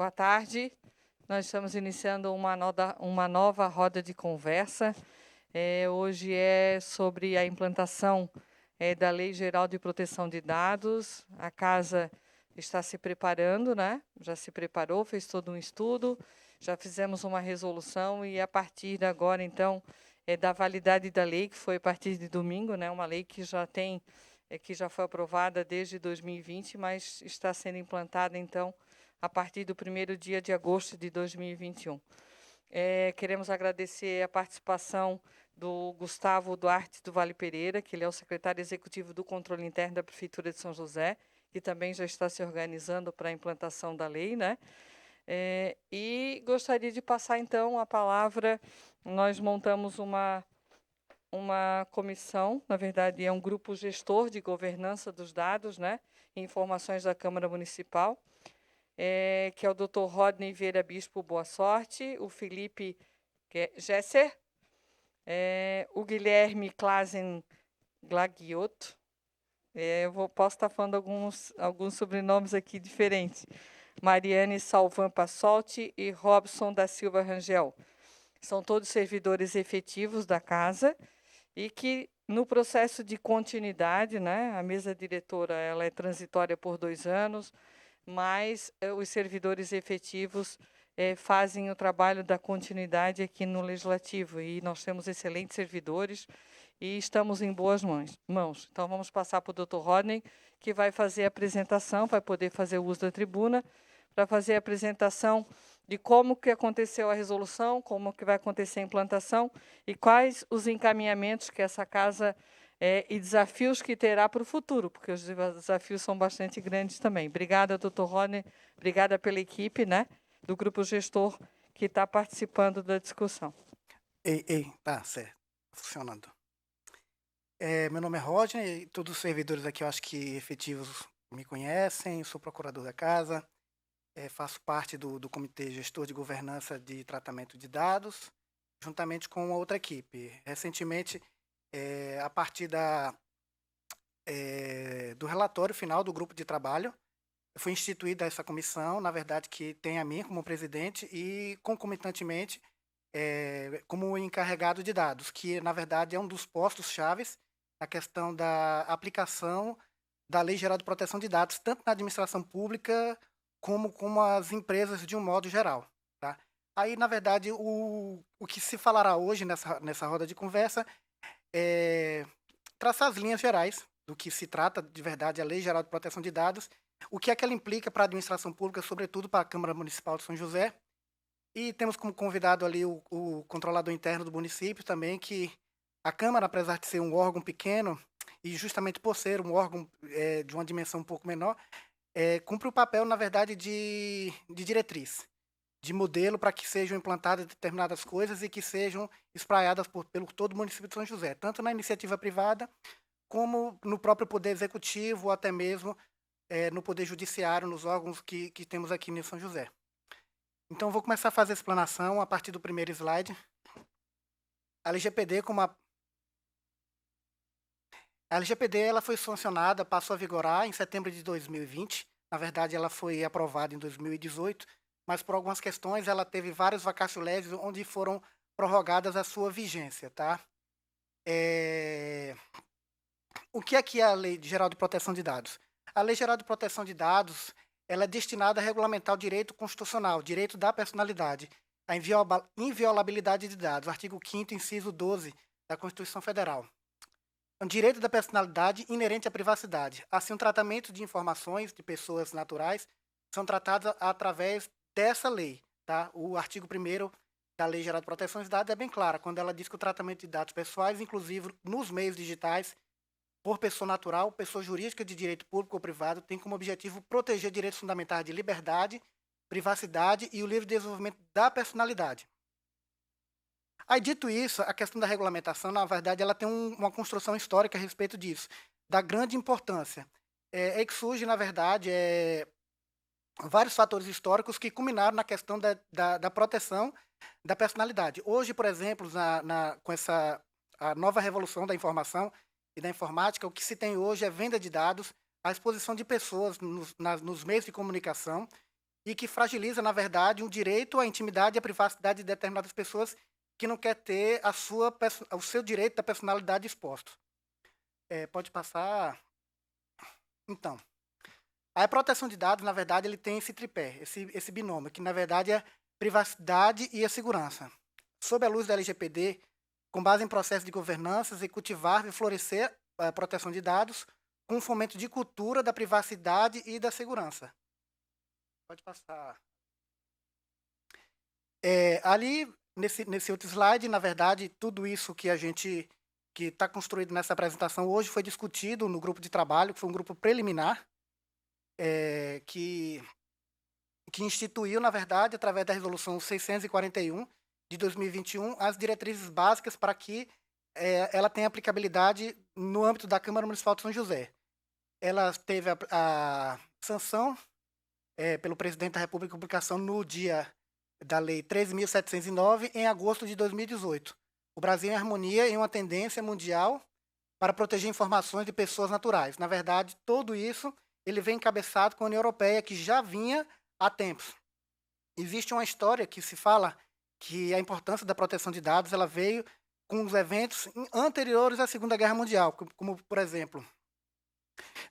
Boa tarde. Nós estamos iniciando uma nova roda de conversa. Hoje é sobre a implantação da Lei Geral de Proteção de Dados. A casa está se preparando, né? Já se preparou, fez todo um estudo, já fizemos uma resolução e a partir de agora, então, da validade da lei, que foi a partir de domingo, né? Uma lei que já tem, que já foi aprovada desde 2020, mas está sendo implantada, então, a partir do primeiro dia de agosto de 2021. Queremos agradecer a participação do Gustavo Duarte do Vale Pereira, que ele é o secretário executivo do Controle Interno da Prefeitura de São José, que também já está se organizando para a implantação da lei, né? E gostaria de passar, então, a palavra. Nós montamos uma comissão, na verdade, é um grupo gestor de governança dos dados, né? Informações da Câmara Municipal, que é o Dr. Rodney Vieira Bispo Boa Sorte, o Felipe Gesser, o Guilherme Klazen Glagiotto, posso estar falando alguns sobrenomes aqui diferentes, Mariane Salvan Passotti e Robson da Silva Rangel. São todos servidores efetivos da casa e que, no processo de continuidade, né, a mesa diretora ela é transitória por 2 anos, mas os servidores efetivos fazem o trabalho da continuidade aqui no Legislativo, e nós temos excelentes servidores e estamos em boas mãos. Então, vamos passar para o Dr. Rodney, que vai fazer a apresentação, vai poder fazer o uso da tribuna, para fazer a apresentação de como que aconteceu a resolução, como que vai acontecer a implantação e quais os encaminhamentos que essa casa e desafios que terá para o futuro, porque os desafios são bastante grandes também. Obrigada, doutor Rodney, obrigada pela equipe, né, do grupo gestor que está participando da discussão. Tá certo, funcionando. Meu nome é Rodney, todos os servidores aqui eu acho que efetivos me conhecem, sou procurador da casa, faço parte do Comitê Gestor de Governança de Tratamento de Dados, juntamente com uma outra equipe. Recentemente, a partir do relatório final do grupo de trabalho, foi instituída essa comissão, na verdade, que tem a mim como presidente e, concomitantemente, como encarregado de dados, que, na verdade, é um dos postos-chaves na questão da aplicação da Lei Geral de Proteção de Dados, tanto na administração pública como as empresas de um modo geral. Tá? Aí, na verdade, o que se falará hoje nessa roda de conversa é traçar as linhas gerais do que se trata de verdade a Lei Geral de Proteção de Dados, o que é que ela implica para a administração pública, sobretudo para a Câmara Municipal de São José. E temos como convidado ali o controlador interno do município também, que a Câmara, apesar de ser um órgão pequeno, e justamente por ser um órgão de uma dimensão um pouco menor, cumpre o papel, na verdade, de diretriz, de modelo para que sejam implantadas determinadas coisas e que sejam espraiadas pelo todo o município de São José, tanto na iniciativa privada, como no próprio Poder Executivo, ou até mesmo no Poder Judiciário, nos órgãos que temos aqui em São José. Então, vou começar a fazer a explanação a partir do primeiro slide. A LGPD, a LGPD ela foi sancionada, passou a vigorar em setembro de 2020. Na verdade, ela foi aprovada em 2018, mas por algumas questões ela teve vários vacatio legis onde foram prorrogadas a sua vigência. Tá? O que é a Lei Geral de Proteção de Dados? A Lei Geral de Proteção de Dados ela é destinada a regulamentar o direito constitucional, o direito da personalidade, a inviolabilidade de dados, artigo 5º, inciso 12 da Constituição Federal. É um direito da personalidade inerente à privacidade. Assim, o tratamento de informações de pessoas naturais são tratadas através dessa lei. Tá? O artigo 1º da Lei Geral de Proteção de Dados é bem claro, quando ela diz que o tratamento de dados pessoais, inclusive nos meios digitais, por pessoa natural, pessoa jurídica de direito público ou privado, tem como objetivo proteger direitos fundamentais de liberdade, privacidade e o livre desenvolvimento da personalidade. Aí, dito isso, a questão da regulamentação, na verdade, ela tem uma construção histórica a respeito disso, da grande importância. Que surge, na verdade, vários fatores históricos que culminaram na questão da proteção da personalidade. Hoje, por exemplo, com a nova revolução da informação e da informática, o que se tem hoje é venda de dados, a exposição de pessoas nos meios de comunicação, e que fragiliza, na verdade, um direito à intimidade e à privacidade de determinadas pessoas que não quer ter o seu direito da personalidade exposto. Pode passar. Então, a proteção de dados, na verdade, ele tem esse tripé, esse binômio, que, na verdade, é privacidade e a segurança. Sob a luz da LGPD, com base em processo de governança, cultivar e florescer a proteção de dados com fomento de cultura da privacidade e da segurança. Pode passar. Ali, nesse outro slide, na verdade, tudo isso que está construído nessa apresentação hoje foi discutido no grupo de trabalho, que foi um grupo preliminar, que instituiu, na verdade, através da resolução 641 de 2021, as diretrizes básicas para que ela tenha aplicabilidade no âmbito da Câmara Municipal de São José. Ela teve a sanção pelo presidente da República, publicação no dia da Lei 13.709, em agosto de 2018. O Brasil em harmonia em uma tendência mundial para proteger informações de pessoas naturais. Na verdade, tudo isso ele vem encabeçado com a União Europeia, que já vinha há tempos. Existe uma história que se fala que a importância da proteção de dados ela veio com os eventos anteriores à Segunda Guerra Mundial, como, por exemplo,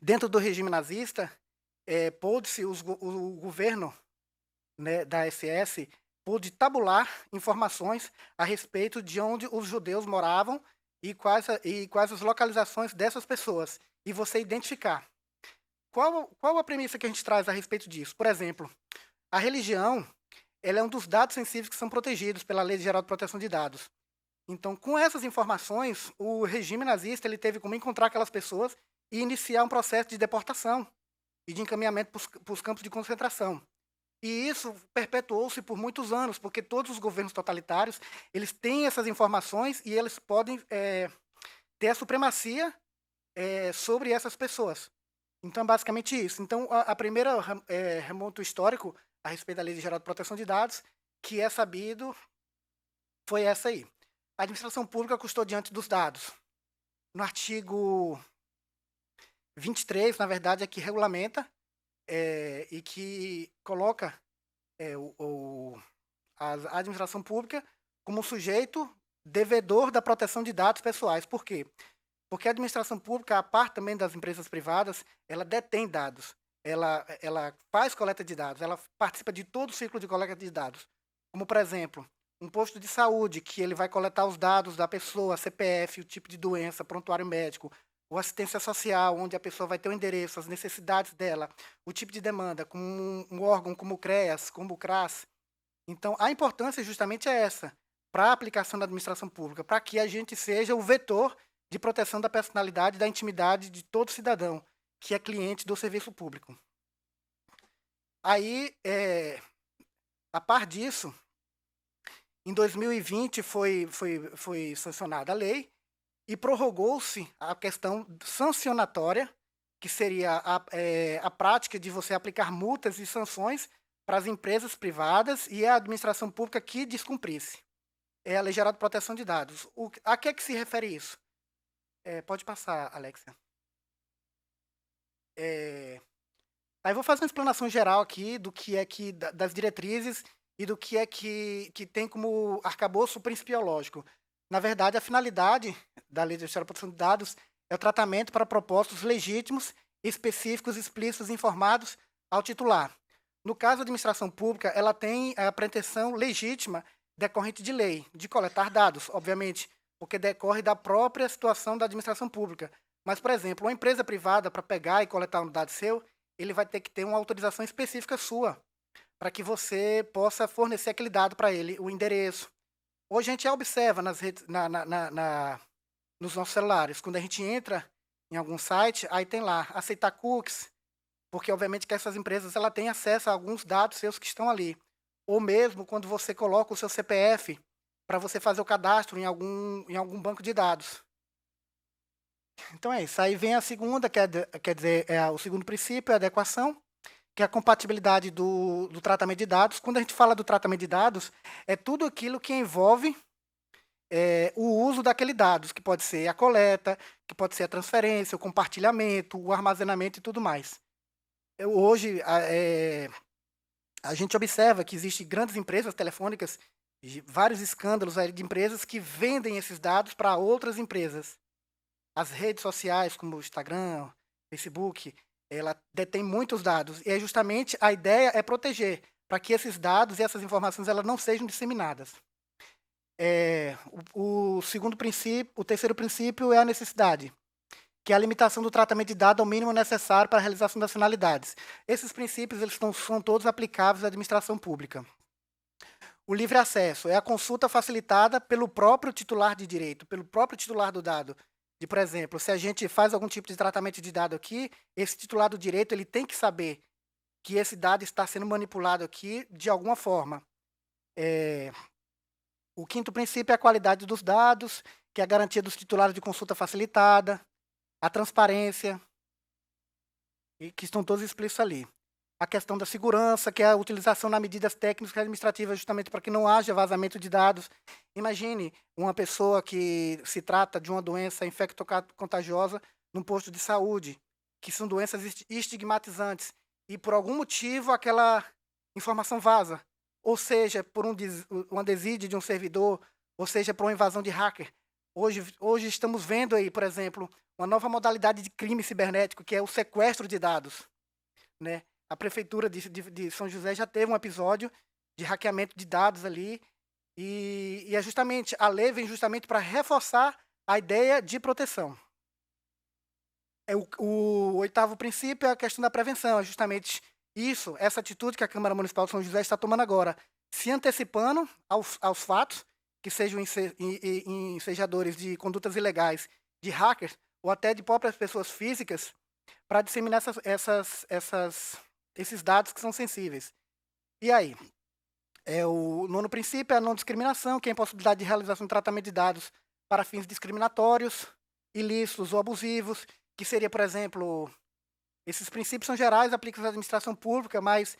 dentro do regime nazista, pôde-se o governo, né, da SS pôde tabular informações a respeito de onde os judeus moravam e quais as localizações dessas pessoas, e você identificar. Qual a premissa que a gente traz a respeito disso? Por exemplo, a religião ela é um dos dados sensíveis que são protegidos pela Lei Geral de Proteção de Dados. Então, com essas informações, o regime nazista ele teve como encontrar aquelas pessoas e iniciar um processo de deportação e de encaminhamento para os campos de concentração. E isso perpetuou-se por muitos anos, porque todos os governos totalitários eles têm essas informações e eles podem ter a supremacia sobre essas pessoas. Então, basicamente isso. Então, a primeira remonto histórico a respeito da Lei Geral de Proteção de Dados, que é sabido, foi essa aí. A administração pública custodiante dos dados. No artigo 23, na verdade, é que regulamenta e que coloca a administração pública como sujeito devedor da proteção de dados pessoais. Por quê? Porque a administração pública, a parte também das empresas privadas, ela detém dados, ela faz coleta de dados, ela participa de todo o ciclo de coleta de dados. Como, por exemplo, um posto de saúde, que ele vai coletar os dados da pessoa, CPF, o tipo de doença, prontuário médico, ou assistência social, onde a pessoa vai ter o endereço, as necessidades dela, o tipo de demanda, como um órgão como o CREAS, como o CRAS. Então, a importância justamente é essa, para a aplicação da administração pública, para que a gente seja o vetor de proteção da personalidade e da intimidade de todo cidadão que é cliente do serviço público. Aí, a par disso, em 2020 foi sancionada a lei e prorrogou-se a questão sancionatória, que seria a prática de você aplicar multas e sanções para as empresas privadas e a administração pública que descumprisse. É a Lei Geral de Proteção de Dados. A que é que se refere isso? Pode passar, Alexia. Aí vou fazer uma explanação geral aqui do que é que das diretrizes e do que é que tem como arcabouço o princípio biológico. Na verdade, a finalidade da Lei Geral de Proteção de Dados é o tratamento para propósitos legítimos, específicos, explícitos e informados ao titular. No caso da administração pública, ela tem a pretensão legítima decorrente de lei, de coletar dados, obviamente, porque decorre da própria situação da administração pública. Mas, por exemplo, uma empresa privada, para pegar e coletar um dado seu, ele vai ter que ter uma autorização específica sua, para que você possa fornecer aquele dado para ele, o endereço. Hoje a gente já observa nas redes, nos nossos celulares, quando a gente entra em algum site, aí tem lá, aceitar cookies, porque obviamente que essas empresas ela têm acesso a alguns dados seus que estão ali. Ou mesmo quando você coloca o seu CPF para você fazer o cadastro em algum banco de dados. Então é isso. Aí vem a segunda, quer dizer, o segundo princípio, a adequação, que é a compatibilidade do tratamento de dados. Quando a gente fala do tratamento de dados, é tudo aquilo que envolve o uso daquele dados, que pode ser a coleta, que pode ser a transferência, o compartilhamento, o armazenamento e tudo mais. Hoje, a gente observa que existem grandes empresas telefônicas, vários escândalos aí de empresas que vendem esses dados para outras empresas. As redes sociais, como o Instagram, Facebook, ela detém muitos dados. E é justamente a ideia é proteger, para que esses dados e essas informações elas não sejam disseminadas. O segundo princípio, o terceiro princípio é a necessidade, que é a limitação do tratamento de dados ao mínimo necessário para a realização das finalidades. Esses princípios eles são todos aplicáveis à administração pública. O livre acesso é a consulta facilitada pelo próprio titular de direito, pelo próprio titular do dado. Por exemplo, se a gente faz algum tipo de tratamento de dado aqui, esse titular do direito ele tem que saber que esse dado está sendo manipulado aqui de alguma forma. O quinto princípio é a qualidade dos dados, que é a garantia dos titulares de consulta facilitada, a transparência, e que estão todos explícitos ali. A questão da segurança, que é a utilização das medidas técnicas e administrativas justamente para que não haja vazamento de dados. Imagine uma pessoa que se trata de uma doença infecto-contagiosa num posto de saúde, que são doenças estigmatizantes, e por algum motivo aquela informação vaza, ou seja, por uma desídia de um servidor, ou seja, por uma invasão de hacker. Hoje estamos vendo aí, por exemplo, uma nova modalidade de crime cibernético, que é o sequestro de dados, né? A prefeitura de São José já teve um episódio de hackeamento de dados ali, e é justamente, a lei vem justamente para reforçar a ideia de proteção. O oitavo princípio é a questão da prevenção, é justamente isso, essa atitude que a Câmara Municipal de São José está tomando agora, se antecipando aos fatos, que sejam ensejadores de condutas ilegais, de hackers, ou até de próprias pessoas físicas, para disseminar esses dados que são sensíveis. E aí? O nono princípio é a não discriminação, que é a impossibilidade de realização de tratamento de dados para fins discriminatórios, ilícitos ou abusivos, que seria, por exemplo, esses princípios são gerais, aplicam à administração pública, mas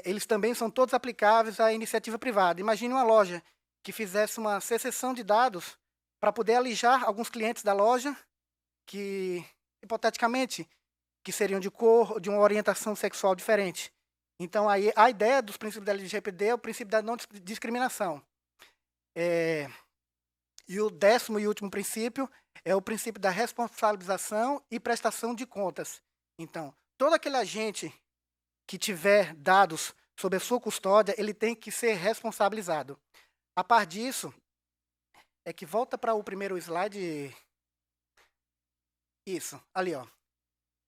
eles também são todos aplicáveis à iniciativa privada. Imagine uma loja que fizesse uma secessão de dados para poder alijar alguns clientes da loja que, hipoteticamente, que seriam de cor, de uma orientação sexual diferente. Então, aí, a ideia dos princípios da LGPD é o princípio da não discriminação. E o 10º e último princípio é o princípio da responsabilização e prestação de contas. Então, todo aquele agente que tiver dados sob a sua custódia, ele tem que ser responsabilizado. A par disso, é que volta para o primeiro slide. Isso, ali, ó.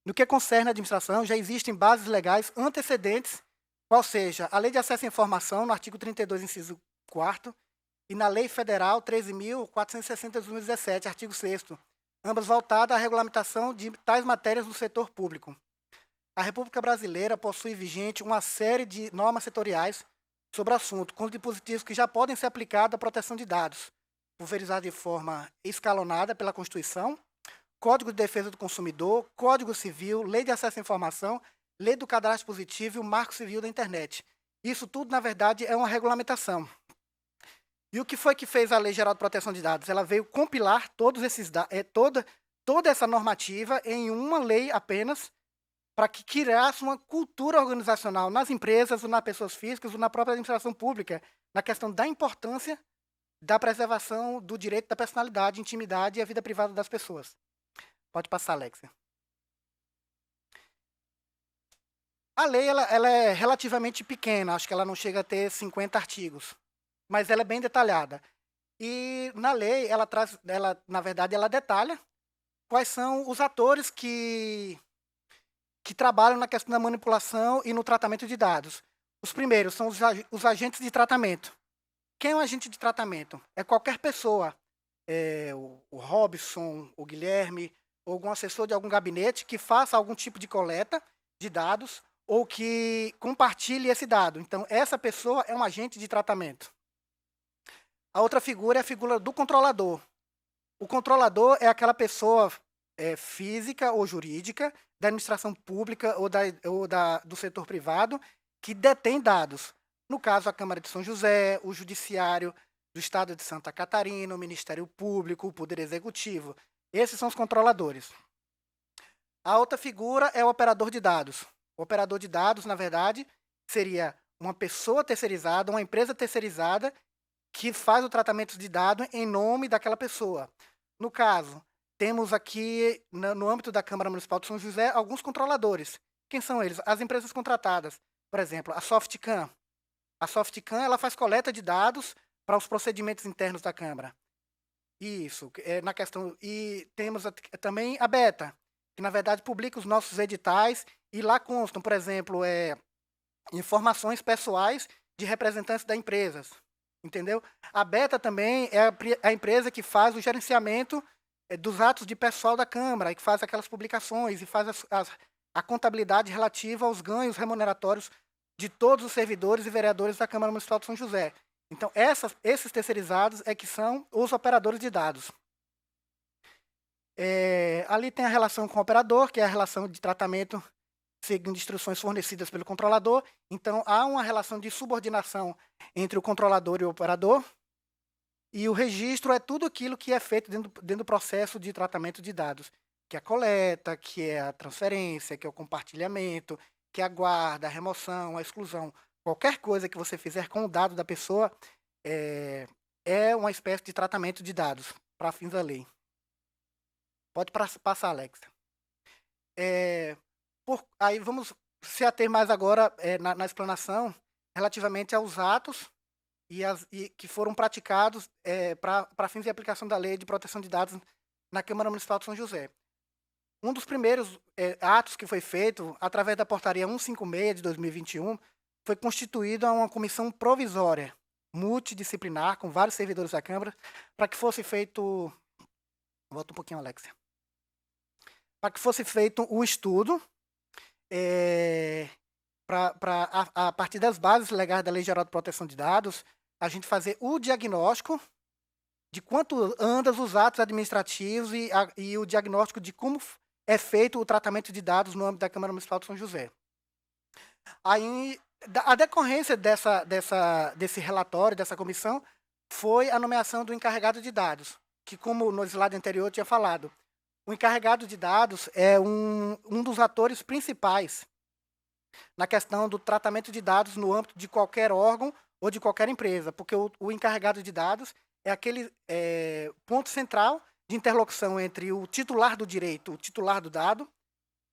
No que concerne à administração, já existem bases legais antecedentes, qual seja a Lei de Acesso à Informação, no artigo 32, inciso 4º, e na Lei Federal 13.460 de 2017, artigo 6º, ambas voltadas à regulamentação de tais matérias no setor público. A República Brasileira possui vigente uma série de normas setoriais sobre o assunto, com dispositivos que já podem ser aplicados à proteção de dados, pulverizados de forma escalonada pela Constituição, Código de Defesa do Consumidor, Código Civil, Lei de Acesso à Informação, Lei do Cadastro Positivo e o Marco Civil da Internet. Isso tudo, na verdade, é uma regulamentação. E o que foi que fez a Lei Geral de Proteção de Dados? Ela veio compilar todos esses toda essa normativa em uma lei apenas, para que criasse uma cultura organizacional nas empresas, ou nas pessoas físicas, ou na própria administração pública, na questão da importância da preservação do direito da personalidade, intimidade e a vida privada das pessoas. Pode passar, Alexia. A lei ela é relativamente pequena, acho que ela não chega a ter 50 artigos, mas ela é bem detalhada. E na lei, na verdade, ela detalha quais são os atores que trabalham na questão da manipulação e no tratamento de dados. Os primeiros são os agentes de tratamento. Quem é um agente de tratamento? É qualquer pessoa, o Robson, o Guilherme, ou algum assessor de algum gabinete que faça algum tipo de coleta de dados ou que compartilhe esse dado. Então, essa pessoa é um agente de tratamento. A outra figura é a figura do controlador. O controlador é aquela pessoa física ou jurídica da administração pública ou do setor privado que detém dados. No caso, a Câmara de São José, o Judiciário do Estado de Santa Catarina, o Ministério Público, o Poder Executivo. Esses são os controladores. A outra figura é o operador de dados. O operador de dados, na verdade, seria uma pessoa terceirizada, uma empresa terceirizada que faz o tratamento de dados em nome daquela pessoa. No caso, temos aqui, no âmbito da Câmara Municipal de São José, alguns controladores. Quem são eles? As empresas contratadas. Por exemplo, a Softcan. A Softcan, ela faz coleta de dados para os procedimentos internos da Câmara. Isso, na questão. E temos também a Beta, que na verdade publica os nossos editais e lá constam, por exemplo, informações pessoais de representantes da empresa. Entendeu? A Beta também é a empresa que faz o gerenciamento dos atos de pessoal da Câmara, e que faz aquelas publicações e faz a contabilidade relativa aos ganhos remuneratórios de todos os servidores e vereadores da Câmara Municipal de São José. Então, esses terceirizados é que são os operadores de dados. Ali tem a relação com o operador, que é a relação de tratamento seguindo instruções fornecidas pelo controlador. Então, há uma relação de subordinação entre o controlador e o operador. E o registro é tudo aquilo que é feito dentro do processo de tratamento de dados, que é a coleta, que é a transferência, que é o compartilhamento, que é a guarda, a remoção, a exclusão. Qualquer coisa que você fizer com o dado da pessoa é uma espécie de tratamento de dados para fins da lei. Pode passar, Alexa. Aí vamos se ater mais agora na explanação relativamente aos atos que foram praticados para fins de aplicação da Lei de Proteção de Dados na Câmara Municipal de São José. Um dos primeiros atos que foi feito, através da Portaria 156 de 2021, foi constituída uma comissão provisória, multidisciplinar, com vários servidores da Câmara, para que fosse feito... Volta um pouquinho, Alexia. Para que fosse feito o estudo, a partir das bases legais da Lei Geral de Proteção de Dados, a gente fazer o diagnóstico de quanto andam os atos administrativos e o diagnóstico de como é feito o tratamento de dados no âmbito da Câmara Municipal de São José. Aí, a decorrência desse relatório, dessa comissão, foi a nomeação do encarregado de dados, que, como no slide anterior eu tinha falado, o encarregado de dados é um dos atores principais na questão do tratamento de dados no âmbito de qualquer órgão ou de qualquer empresa, porque o encarregado de dados é aquele ponto central de interlocução entre o titular do direito, o titular do dado,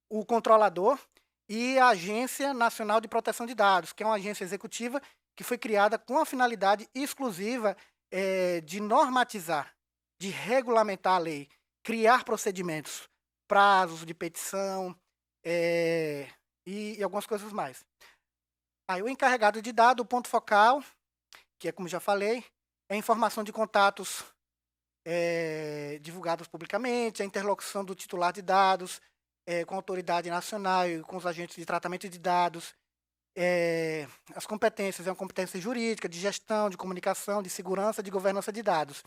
o controlador e a Agência Nacional de Proteção de Dados, que é uma agência executiva que foi criada com a finalidade exclusiva de normatizar, de regulamentar a lei, criar procedimentos, prazos de petição e algumas coisas mais. Aí o encarregado de dados, o ponto focal, que é como já falei, é a informação de contatos divulgados publicamente, a interlocução do titular de dados com a autoridade nacional e com os agentes de tratamento de dados, as competências, uma competência jurídica, de gestão, de comunicação, de segurança, de governança de dados.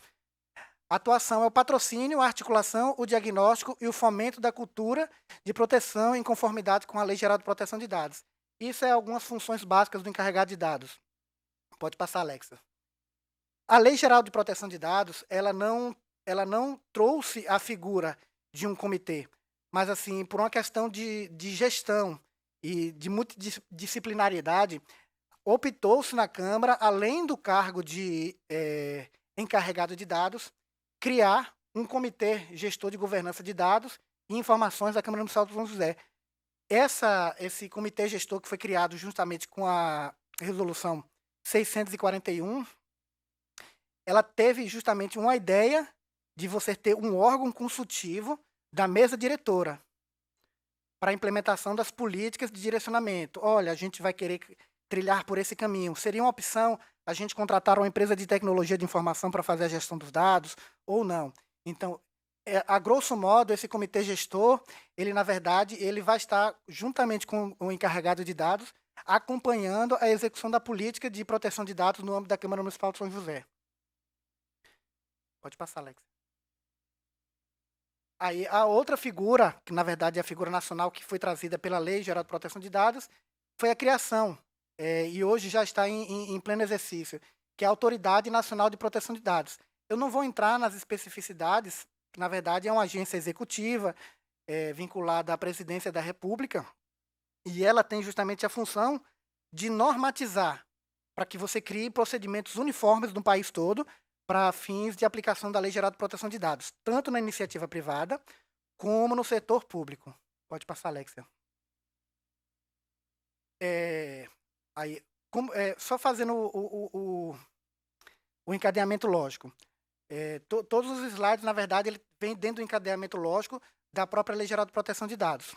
A atuação é o patrocínio, a articulação, o diagnóstico e o fomento da cultura de proteção em conformidade com a Lei Geral de Proteção de Dados. Isso é algumas funções básicas do encarregado de dados. Pode passar, Alexa. A Lei Geral de Proteção de Dados, ela não trouxe a figura de um comitê, mas, assim, por uma questão de gestão e de multidisciplinariedade, optou-se na Câmara, além do cargo de encarregado de dados, criar um comitê gestor de governança de dados e informações da Câmara Municipal de São José. Esse comitê gestor que foi criado justamente com a resolução 641, ela teve justamente uma ideia de você ter um órgão consultivo da mesa diretora para a implementação das políticas de direcionamento. Olha, a gente vai querer trilhar por esse caminho. Seria uma opção a gente contratar uma empresa de tecnologia de informação para fazer a gestão dos dados ou não. Então, a grosso modo, esse comitê gestor, ele, na verdade, ele vai estar juntamente com o encarregado de dados, acompanhando a execução da política de proteção de dados no âmbito da Câmara Municipal de São José. Pode passar, Alex. Aí, a outra figura, que na verdade é a figura nacional que foi trazida pela Lei Geral de Proteção de Dados, foi a criação, e hoje já está em pleno exercício, que é a Autoridade Nacional de Proteção de Dados. Eu não vou entrar nas especificidades, que na verdade é uma agência executiva vinculada à Presidência da República, e ela tem justamente a função de normatizar, para que você crie procedimentos uniformes no país todo para fins de aplicação da Lei Geral de Proteção de Dados, tanto na iniciativa privada como no setor público. Pode passar, Alexia. Aí, só fazendo o encadeamento lógico. Todos os slides, na verdade, ele vem dentro do encadeamento lógico da própria Lei Geral de Proteção de Dados.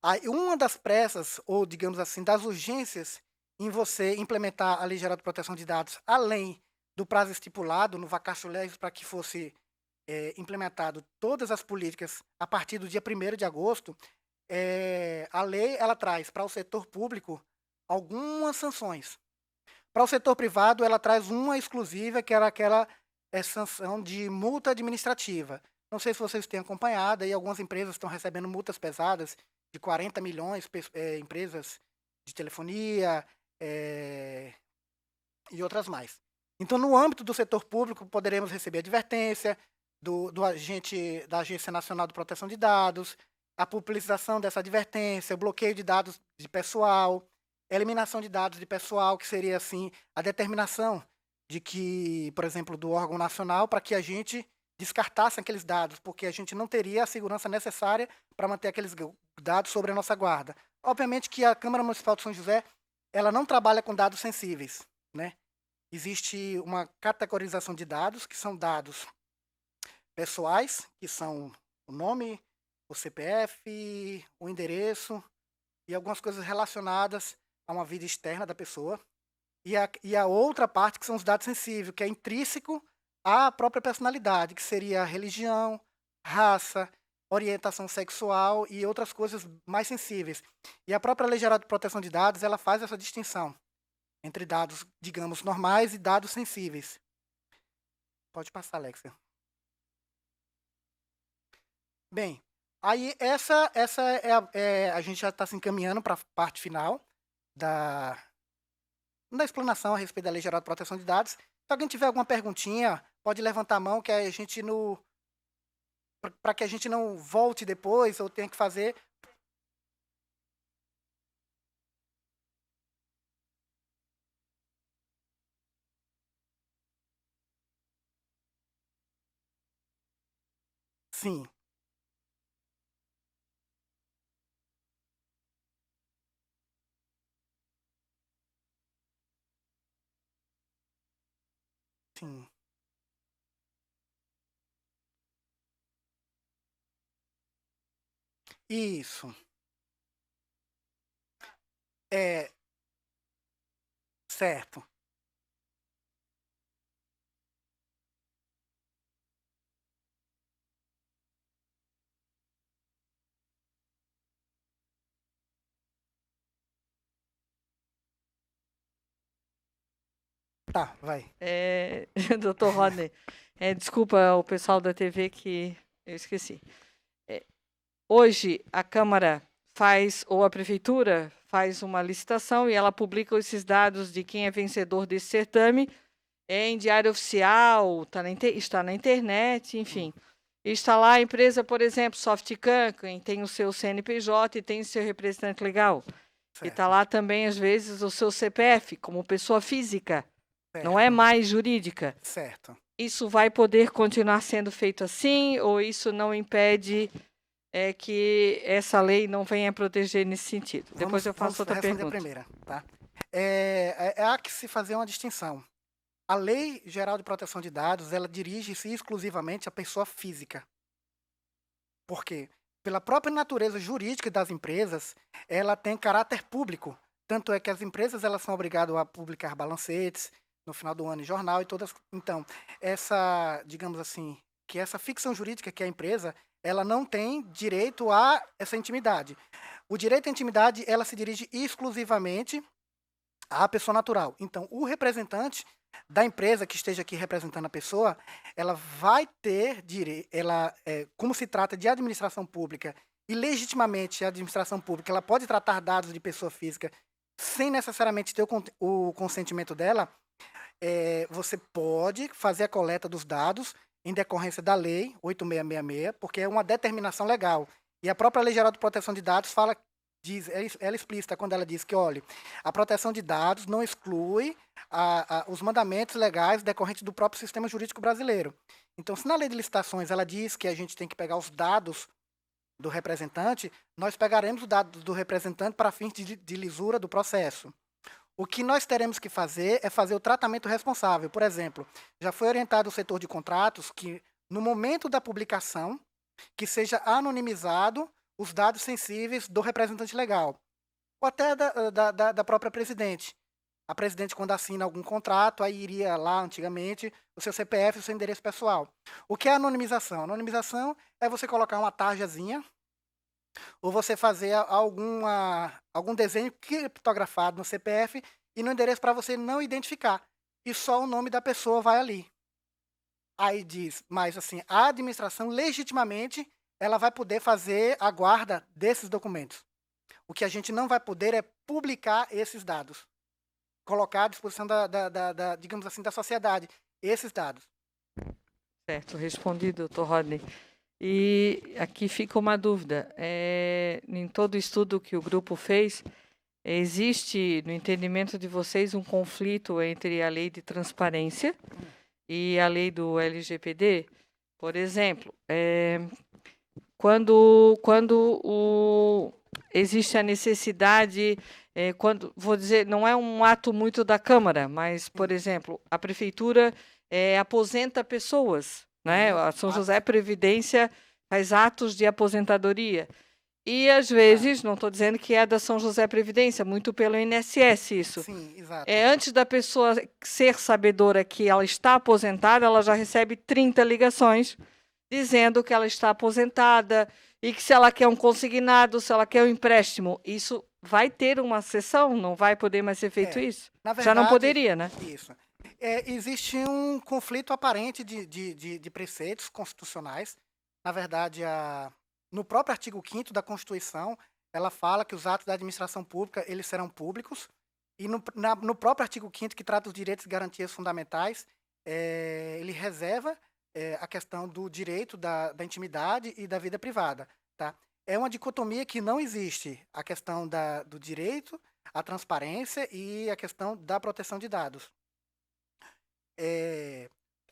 Aí, uma das pressas, ou digamos assim, das urgências em você implementar a Lei Geral de Proteção de Dados, além do prazo estipulado no vacatio legis para que fosse implementado todas as políticas a partir do dia 1º de agosto, a lei ela traz para o setor público algumas sanções. Para o setor privado, ela traz uma exclusiva, que era aquela sanção de multa administrativa. Não sei se vocês têm acompanhado, aí algumas empresas estão recebendo multas pesadas de 40 milhões, empresas de telefonia e outras mais. Então, no âmbito do setor público, poderemos receber advertência da Agência Nacional de Proteção de Dados, a publicização dessa advertência, o bloqueio de dados de pessoal, eliminação de dados de pessoal, que seria assim a determinação de que, por exemplo, do órgão nacional, para que a gente descartasse aqueles dados, porque a gente não teria a segurança necessária para manter aqueles dados sobre a nossa guarda. Obviamente que a Câmara Municipal de São José, ela não trabalha com dados sensíveis, né? Existe uma categorização de dados, que são dados pessoais, que são o nome, o CPF, o endereço e algumas coisas relacionadas a uma vida externa da pessoa. E a outra parte, que são os dados sensíveis, que é intrínseco à própria personalidade, que seria a religião, raça, orientação sexual e outras coisas mais sensíveis. E a própria Lei Geral de Proteção de Dados, ela faz essa distinção entre dados, digamos, normais e dados sensíveis. Pode passar, Alexia. Bem, aí essa a gente já está se encaminhando para a parte final da explanação a respeito da Lei Geral de Proteção de Dados. Se alguém tiver alguma perguntinha, pode levantar a mão, que a gente não, para que a gente não volte depois ou tenha que fazer. Sim. Sim. Isso. Certo. Tá, vai. Doutor Rodney, desculpa o pessoal da TV que eu esqueci. Hoje, a Câmara faz, ou a Prefeitura faz uma licitação e ela publica esses dados de quem é vencedor desse certame em diário oficial, está na internet, enfim. Está lá a empresa, por exemplo, Softcan, quem tem o seu CNPJ e tem o seu representante legal. Certo. E está lá também, às vezes, o seu CPF, como pessoa física, Certo. não é mais jurídica. Certo. Isso vai poder continuar sendo feito assim, ou isso não impede que essa lei não venha proteger nesse sentido? Depois eu faço outra pergunta. A primeira, tá? Há que se fazer uma distinção. A Lei Geral de Proteção de Dados, ela dirige-se exclusivamente à pessoa física. Por quê? Pela própria natureza jurídica das empresas, ela tem caráter público. Tanto é que as empresas elas são obrigadas a publicar balancetes no final do ano em jornal e todas. Então, digamos assim, que essa ficção jurídica que é a empresa, ela não tem direito a essa intimidade. O direito à intimidade, ela se dirige exclusivamente à pessoa natural. Então, o representante da empresa que esteja aqui representando a pessoa, ela vai ter direito, como se trata de administração pública e legitimamente a administração pública, ela pode tratar dados de pessoa física sem necessariamente ter o consentimento dela, você pode fazer a coleta dos dados em decorrência da Lei 8666, porque é uma determinação legal. E a própria Lei Geral de Proteção de Dados fala ela é explícita quando ela diz que, olha, a proteção de dados não exclui os mandamentos legais decorrentes do próprio sistema jurídico brasileiro. Então, se na lei de licitações ela diz que a gente tem que pegar os dados do representante, nós pegaremos os dados do representante para fins de lisura do processo. O que nós teremos que fazer é fazer o tratamento responsável. Por exemplo, já foi orientado o setor de contratos que, no momento da publicação, que seja anonimizado os dados sensíveis do representante legal, ou até da própria presidente. A presidente, quando assina algum contrato, aí iria lá, antigamente, o seu CPF e o seu endereço pessoal. O que é anonimização? Anonimização é você colocar uma tarjazinha, ou você fazer algum desenho criptografado no CPF e no endereço para você não identificar. E só o nome da pessoa vai ali. Aí diz, mas assim, a administração, legitimamente, ela vai poder fazer a guarda desses documentos. O que a gente não vai poder é publicar esses dados. Colocar à disposição digamos assim, da sociedade, esses dados. Certo, respondido, doutor Rodney. E aqui fica uma dúvida. Em todo estudo que o grupo fez, existe, no entendimento de vocês, um conflito entre a lei de transparência e a lei do LGPD? Por exemplo, quando existe a necessidade, vou dizer, não é um ato muito da Câmara, mas, por exemplo, a Prefeitura aposenta pessoas, né? A São José Previdência faz atos de aposentadoria. E, às vezes, não estou dizendo que é da São José Previdência, muito pelo INSS isso. Sim, exato. Antes da pessoa ser sabedora que ela está aposentada, ela já recebe 30 ligações dizendo que ela está aposentada e que se ela quer um consignado, se ela quer um empréstimo, isso vai ter uma sessão? Não vai poder mais ser feito isso? Na verdade, já não poderia, né? Isso. Existe um conflito aparente de preceitos constitucionais. Na verdade, no próprio artigo 5º da Constituição, ela fala que os atos da administração pública eles serão públicos. E no próprio artigo 5º, que trata os direitos e garantias fundamentais, ele reserva a questão do direito da intimidade e da vida privada. Tá? É uma dicotomia que não existe, a questão do direito, a transparência e a questão da proteção de dados.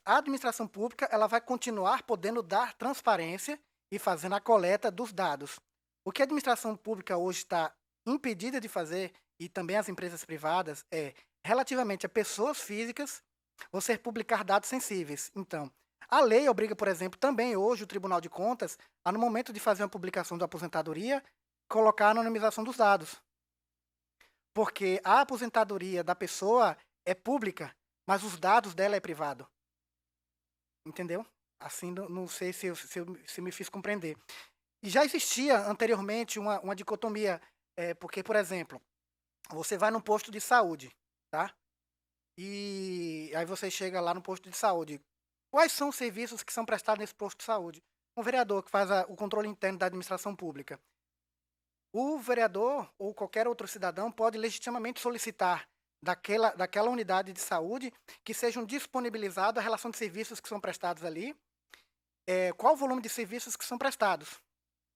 A administração pública ela vai continuar podendo dar transparência e fazendo a coleta dos dados. O que a administração pública hoje está impedida de fazer, e também as empresas privadas, relativamente a pessoas físicas, você publicar dados sensíveis. Então, a lei obriga, por exemplo, também hoje o Tribunal de Contas, a no momento de fazer uma publicação da aposentadoria, colocar a anonimização dos dados. Porque a aposentadoria da pessoa é pública, mas os dados dela é privado. Entendeu? Assim, não sei se me fiz compreender. E já existia anteriormente uma dicotomia, porque, por exemplo, você vai num posto de saúde, tá? E aí você chega lá no posto de saúde. Quais são os serviços que são prestados nesse posto de saúde? Um vereador que faz o controle interno da administração pública. O vereador ou qualquer outro cidadão pode legitimamente solicitar daquela unidade de saúde que sejam disponibilizados a relação de serviços que são prestados ali, qual o volume de serviços que são prestados.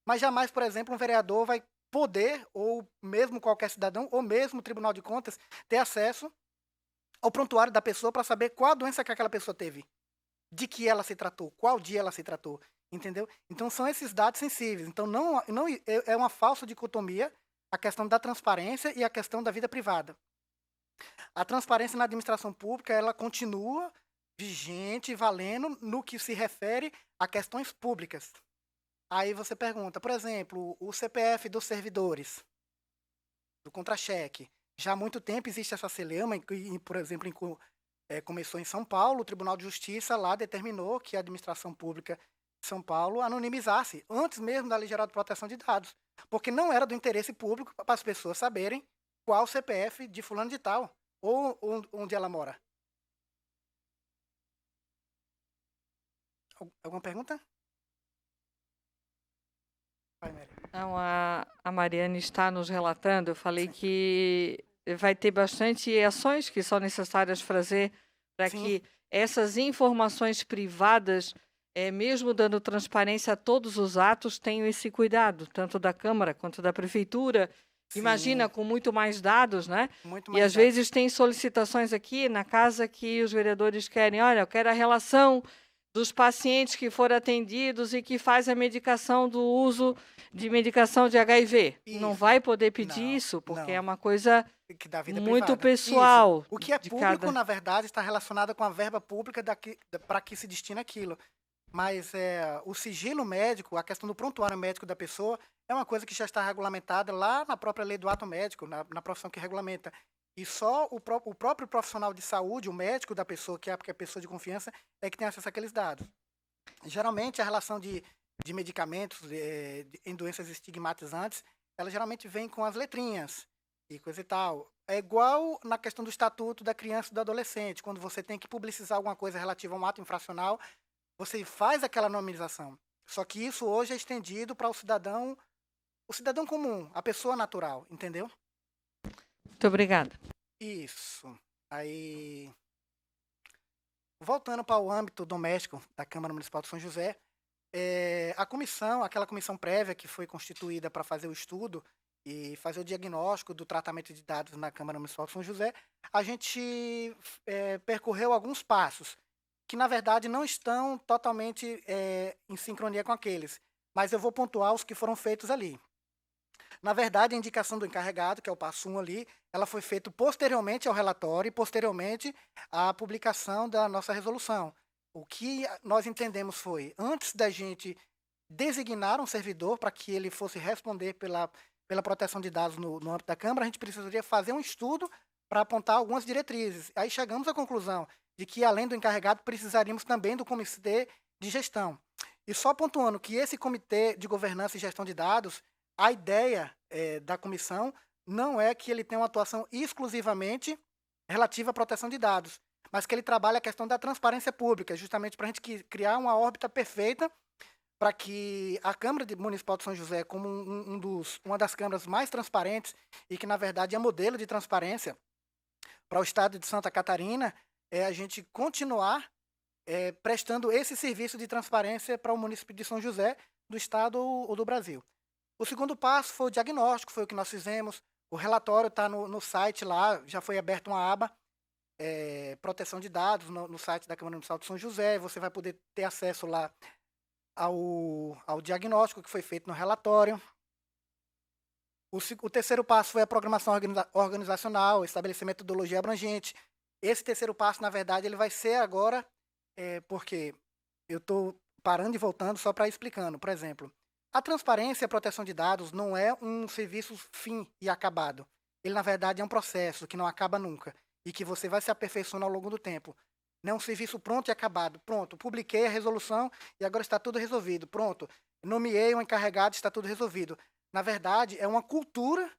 Mas jamais, por exemplo, um vereador vai poder, ou mesmo qualquer cidadão, ou mesmo o Tribunal de Contas, ter acesso ao prontuário da pessoa para saber qual a doença que aquela pessoa teve, de que ela se tratou, qual dia ela se tratou, entendeu? Então são esses dados sensíveis. Então não é uma falsa dicotomia a questão da transparência e a questão da vida privada. A transparência na administração pública ela continua vigente e valendo no que se refere a questões públicas. Aí você pergunta, por exemplo, o CPF dos servidores, do contra-cheque. Já há muito tempo existe essa celeuma, por exemplo, começou em São Paulo, o Tribunal de Justiça lá determinou que a administração pública de São Paulo anonimizasse, antes mesmo da Lei Geral de Proteção de Dados, porque não era do interesse público para as pessoas saberem qual o CPF de fulano de tal, ou onde ela mora. Alguma pergunta? Não, a Mariane está nos relatando, eu falei que vai ter bastante ações que são necessárias fazer para que essas informações privadas, mesmo dando transparência a todos os atos, tenham esse cuidado, tanto da Câmara quanto da Prefeitura, Imagina, Sim, com muito mais dados, né? muito E mais às dados. vezes tem solicitações aqui na casa que os vereadores querem, olha, eu quero a relação dos pacientes que foram atendidos e que faz a medicação do uso de medicação de HIV. Não Isso. vai poder pedir Não, isso, porque é não. uma coisa Que da vida muito privada. Isso. pessoal O que é de público, cada. na verdade, está relacionado com a verba pública para que se destina aquilo. Mas o sigilo médico, a questão do prontuário médico da pessoa, é uma coisa que já está regulamentada lá na própria lei do ato médico, na profissão que regulamenta. E só o próprio profissional de saúde, o médico da pessoa, que é a pessoa de confiança, é que tem acesso àqueles dados. Geralmente, a relação de medicamentos em doenças estigmatizantes, ela geralmente vem com as letrinhas e coisa e tal. É igual na questão do estatuto da criança e do adolescente, quando você tem que publicizar alguma coisa relativa a um ato infracional, você faz aquela nominalização. Só que isso hoje é estendido para o cidadão comum, a pessoa natural, entendeu? Muito obrigada. Isso. Aí, voltando para o âmbito doméstico da Câmara Municipal de São José, a comissão, aquela comissão prévia que foi constituída para fazer o estudo e fazer o diagnóstico do tratamento de dados na Câmara Municipal de São José, a gente percorreu alguns passos que, na verdade, não estão totalmente em sincronia com aqueles, mas eu vou pontuar os que foram feitos ali. Na verdade, a indicação do encarregado, que é o passo 1 ali, ela foi feita posteriormente ao relatório e posteriormente à publicação da nossa resolução. O que nós entendemos foi, antes da gente designar um servidor para que ele fosse responder pela proteção de dados no âmbito da Câmara, a gente precisaria fazer um estudo para apontar algumas diretrizes. Aí chegamos à conclusão de que, além do encarregado, precisaríamos também do comitê de gestão. E só pontuando que esse comitê de governança e gestão de dados, a ideia da comissão não é que ele tenha uma atuação exclusivamente relativa à proteção de dados, mas que ele trabalhe a questão da transparência pública, justamente para a gente criar uma órbita perfeita para que a Câmara Municipal de São José, como uma das câmaras mais transparentes e que, na verdade, é modelo de transparência para o estado de Santa Catarina, a gente continuar prestando esse serviço de transparência para o município de São José, do estado ou do Brasil. O segundo passo foi o diagnóstico, foi o que nós fizemos. O relatório está no site lá, já foi aberta uma aba, proteção de dados, no site da Câmara Municipal de São José. Você vai poder ter acesso lá ao diagnóstico que foi feito no relatório. O terceiro passo foi a programação organizacional, estabelecer metodologia abrangente. Esse terceiro passo, na verdade, ele vai ser agora, porque eu estou parando e voltando só para explicando. Por exemplo, a transparência e a proteção de dados não é um serviço fim e acabado. Ele, na verdade, é um processo que não acaba nunca e que você vai se aperfeiçoando ao longo do tempo. Não é um serviço pronto e acabado. Pronto, publiquei a resolução e agora está tudo resolvido. Pronto, nomeei um encarregado, está tudo resolvido. Na verdade, é uma cultura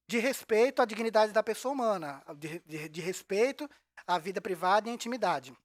de respeito à dignidade da pessoa humana, de respeito à vida privada e à intimidade.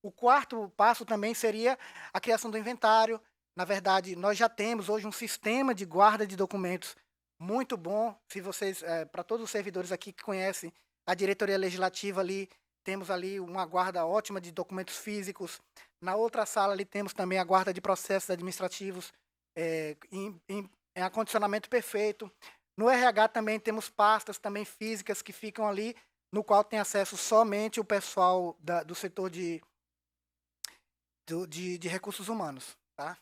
O quarto passo também seria a criação do inventário. Na verdade, nós já temos hoje um sistema de guarda de documentos muito bom. Se vocês, para todos os servidores aqui que conhecem a diretoria legislativa ali, temos ali uma guarda ótima de documentos físicos. Na outra sala ali temos também a guarda de processos administrativos em acondicionamento perfeito. No RH também temos pastas também físicas que ficam ali, no qual tem acesso somente o pessoal do setor de recursos humanos. Tá?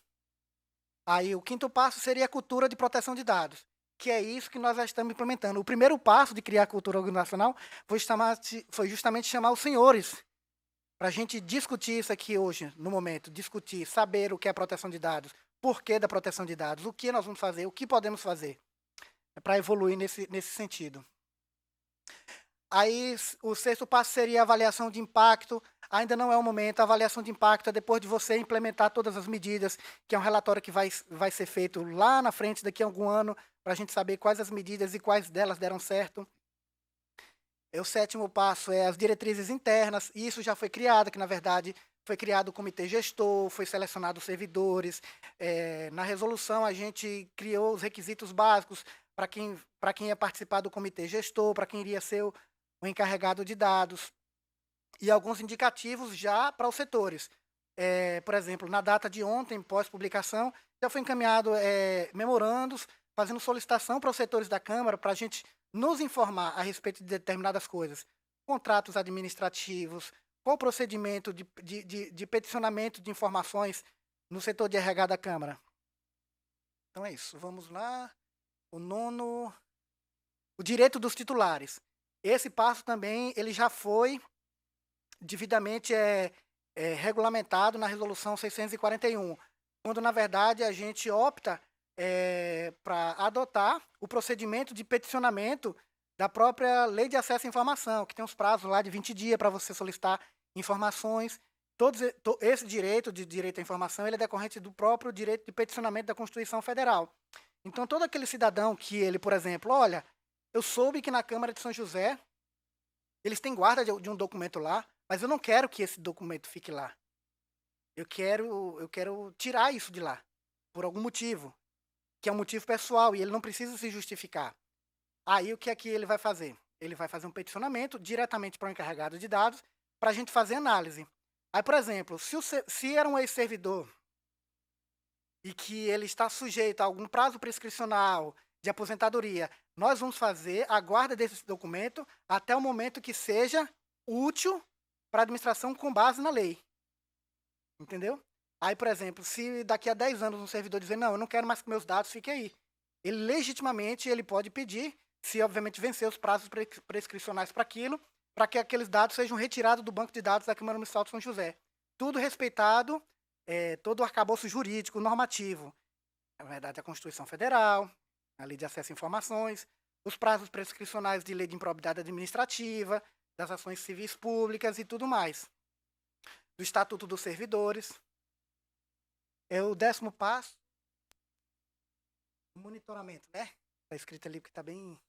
Aí o quinto passo seria a cultura de proteção de dados, que é isso que nós já estamos implementando. O primeiro passo de criar a cultura organizacional foi justamente chamar os senhores para a gente discutir isso aqui hoje, no momento, discutir, saber o que é proteção de dados, por que da proteção de dados, o que nós vamos fazer, o que podemos fazer para evoluir nesse sentido. Aí o sexto passo seria a avaliação de impacto. Ainda não é o momento, a avaliação de impacto é depois de você implementar todas as medidas, que é um relatório que vai ser feito lá na frente, daqui a algum ano, para a gente saber quais as medidas e quais delas deram certo. O sétimo passo é as diretrizes internas, e isso já foi criado, que na verdade foi criado o comitê gestor, foi selecionado os servidores. Na resolução a gente criou os requisitos básicos para quem ia participar do comitê gestor, para quem iria ser o encarregado de dados, e alguns indicativos já para os setores. Por exemplo, na data de ontem, pós-publicação, já foi encaminhado memorandos, fazendo solicitação para os setores da Câmara para a gente nos informar a respeito de determinadas coisas, contratos administrativos, qual o procedimento de peticionamento de informações no setor de RH da Câmara. Então é isso, vamos lá. O nono, o direito dos titulares. Esse passo também ele já foi devidamente regulamentado na Resolução 641, quando, na verdade, a gente opta para adotar o procedimento de peticionamento da própria Lei de Acesso à Informação, que tem os prazos lá de 20 dias para você solicitar informações. Esse direito à informação ele é decorrente do próprio direito de peticionamento da Constituição Federal. Então, todo aquele cidadão que ele, por exemplo, olha, eu soube que na Câmara de São José eles têm guarda de um documento lá, mas eu não quero que esse documento fique lá. Eu quero tirar isso de lá, por algum motivo, que é um motivo pessoal, e ele não precisa se justificar. Aí, o que é que ele vai fazer? Ele vai fazer um peticionamento diretamente para o encarregado de dados, para a gente fazer análise. Aí, por exemplo, se era um ex-servidor e que ele está sujeito a algum prazo prescricional de aposentadoria, nós vamos fazer a guarda desse documento até o momento que seja útil para a administração com base na lei. Entendeu? Aí, por exemplo, se daqui a 10 anos um servidor dizer, não, eu não quero mais que meus dados fiquem aí, ele legitimamente ele pode pedir, se obviamente vencer os prazos prescricionais para aquilo, para que aqueles dados sejam retirados do banco de dados da Câmara Municipal de São José. Tudo respeitado, todo o arcabouço jurídico, normativo. Na verdade, a Constituição Federal, a Lei de Acesso a Informações, os prazos prescricionais de lei de improbidade administrativa, das ações civis públicas e tudo mais. Do Estatuto dos Servidores. É o 10º passo. Monitoramento, né? Está escrito ali porque está bem...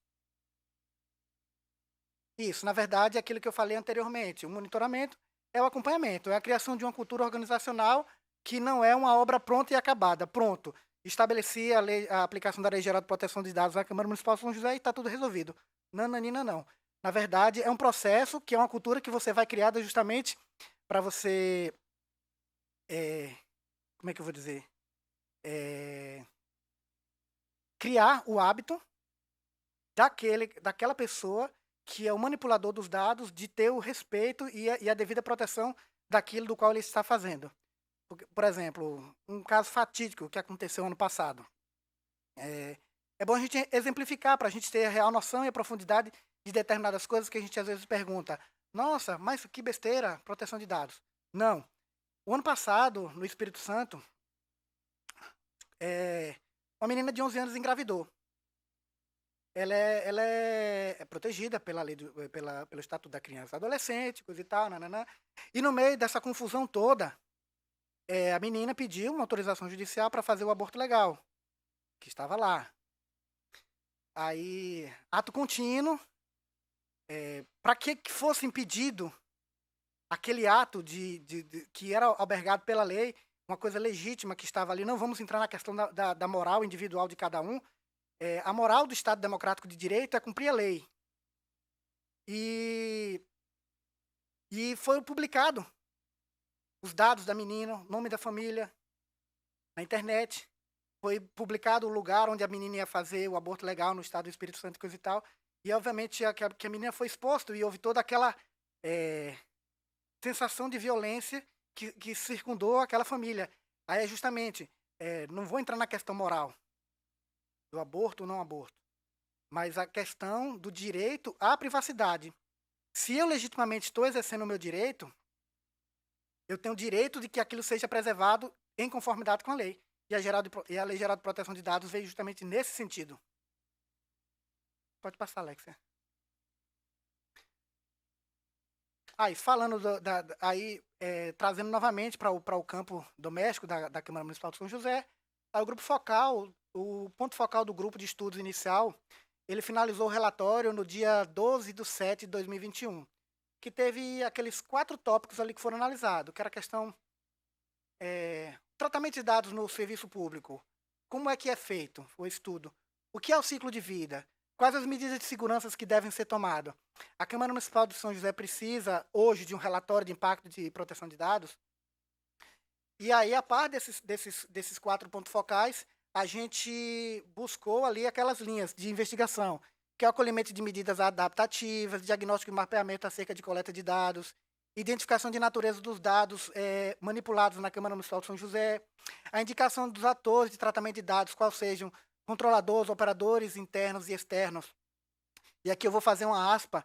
Isso, na verdade, é aquilo que eu falei anteriormente. O monitoramento é o acompanhamento, é a criação de uma cultura organizacional que não é uma obra pronta e acabada. Pronto, estabeleci a aplicação da Lei Geral de Proteção de Dados na Câmara Municipal de São José e está tudo resolvido. Nananina, não. Na verdade, é um processo que é uma cultura que você vai criada justamente para você... como é que eu vou dizer? Criar o hábito daquela pessoa que é o manipulador dos dados, de ter o respeito e a devida proteção daquilo do qual ele está fazendo. Por exemplo, um caso fatídico que aconteceu ano passado. É bom a gente exemplificar, para a gente ter a real noção e a profundidade de determinadas coisas que a gente às vezes pergunta. Nossa, mas que besteira, proteção de dados. Não. O ano passado, no Espírito Santo, uma menina de 11 anos engravidou. Ela é protegida pela lei pelo Estatuto da Criança e Adolescente, coisa e tal, nananã. E no meio dessa confusão toda, a menina pediu uma autorização judicial para fazer o aborto legal, que estava lá. Aí, ato contínuo, para que fosse impedido aquele ato que era albergado pela lei, uma coisa legítima que estava ali. Não vamos entrar na questão da moral individual de cada um. A moral do Estado Democrático de Direito é cumprir a lei. E foi publicado os dados da menina, nome da família, na internet. Foi publicado o lugar onde a menina ia fazer o aborto legal no Estado do Espírito Santo e coisa e tal. E, obviamente, que a menina foi exposta e houve toda aquela sensação de violência que circundou aquela família. Aí é justamente, não vou entrar na questão moral do aborto ou não aborto, mas a questão do direito à privacidade. Se eu legitimamente estou exercendo o meu direito, eu tenho o direito de que aquilo seja preservado em conformidade com a lei. E a Lei Geral de Proteção de Dados veio justamente nesse sentido. Pode passar, Alexia. Falando trazendo novamente para o campo doméstico da Câmara Municipal de São José, o grupo focal, o ponto focal do grupo de estudos inicial, ele finalizou o relatório no dia 12/7/2021, que teve aqueles 4 tópicos ali que foram analisados, que era a questão tratamento de dados no serviço público. Como é que é feito o estudo? O que é o ciclo de vida? Quais as medidas de segurança que devem ser tomadas? A Câmara Municipal de São José precisa, hoje, de um relatório de impacto de proteção de dados? E aí, a par desses 4 pontos focais, a gente buscou ali aquelas linhas de investigação, que é o acolhimento de medidas adaptativas, diagnóstico e mapeamento acerca de coleta de dados, identificação de natureza dos dados manipulados na Câmara Municipal de São José, a indicação dos atores de tratamento de dados, quais sejam controladores, operadores internos e externos. E aqui eu vou fazer uma aspa,